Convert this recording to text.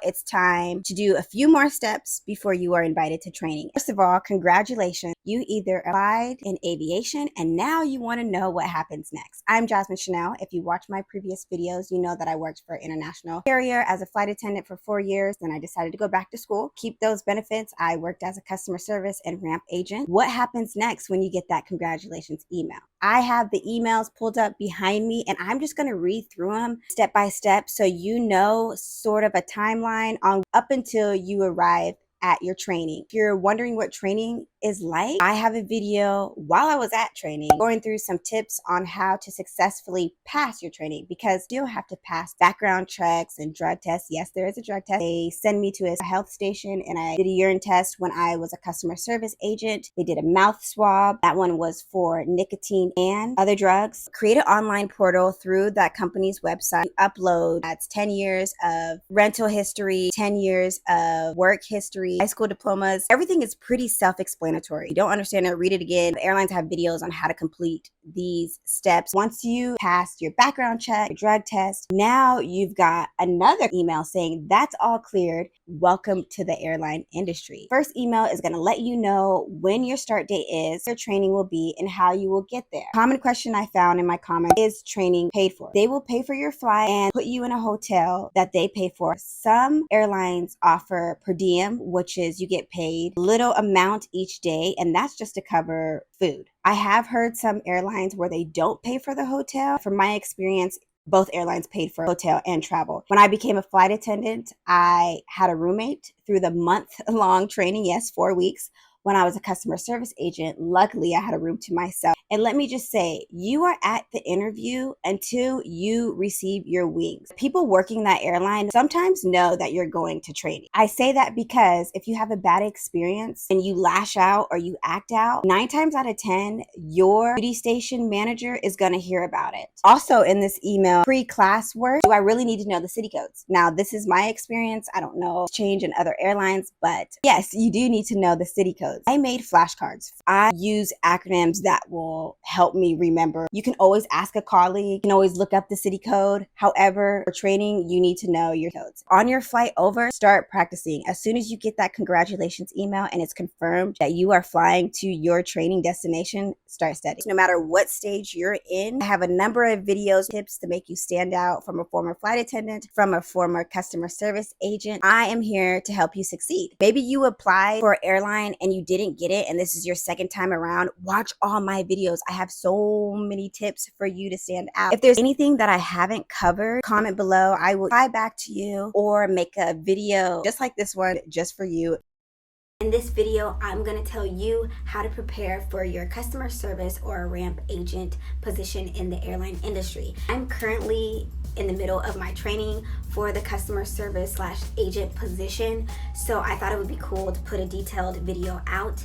it's time to do a few more steps before you are invited to training. First of all, congratulations. You either applied in aviation and now you want to know what happens next. I'm Jasmine Chanel. If you watch my previous videos, you know that I worked for an international carrier as a flight attendant for 4 years. Then I decided to go back to school, keep those benefits. I worked as a customer service and ramp agent. What happens next when you get that congratulations email? I have the emails pulled up behind me and I'm just going to read through them step by step so you know sort of a timeline on up until you arrive at your training. If you're wondering what training is like, I have a video while I was at training going through some tips on how to successfully pass your training, because you still have to pass background checks and drug tests. Yes, there is a drug test. They send me to a health station and I did a urine test when I was a customer service agent. They did a mouth swab. That one was for nicotine and other drugs. Create an online portal through that company's website. Upload, that's 10 years of rental history, 10 years of work history, high school diplomas. Everything is pretty self-explanatory. If you don't understand it, read it again. The airlines have videos on how to complete these steps. Once you pass your background check, your drug test, now you've got another email saying that's all cleared. Welcome to the airline industry. First email is going to let you know when your start date is, your training will be, and how you will get there. Common question I found in my comments: is training paid for? They will pay for your flight and put you in a hotel that they pay for. Some airlines offer per diem, which is you get paid little amount each day, and that's just to cover food. I have heard some airlines where they don't pay for the hotel. From my experience, both airlines paid for hotel and travel. When I became a flight attendant, I had a roommate through the month-long training, yes, 4 weeks. When I was a customer service agent, luckily I had a room to myself. And let me just say, you are at the interview until you receive your wings. People working that airline sometimes know that you're going to training. I say that because if you have a bad experience and you lash out or you act out, 9 times out of 10, your duty station manager is going to hear about it. Also in this email, pre-class work, do I really need to know the city codes? Now, this is my experience. I don't know, change in other airlines, but yes, you do need to know the city codes. I made flashcards. I use acronyms that will help me remember. You can always ask a colleague. You can always look up the city code. However, for training, you need to know your codes. On your flight over, start practicing. As soon as you get that congratulations email and it's confirmed that you are flying to your training destination, start studying. No matter what stage you're in, I have a number of videos, tips to make you stand out, from a former flight attendant, from a former customer service agent. I am here to help you succeed. Maybe you applied for an airline and you didn't get it and this is your second time around. Watch all my videos. I have so many tips for you to stand out. If there's anything that I haven't covered, comment below. I will reply back to you or make a video just like this one just for you. In this video, I'm going to tell you how to prepare for your customer service or a ramp agent position in the airline industry. I'm currently in the middle of my training for the customer service / agent position, so I thought it would be cool to put a detailed video out.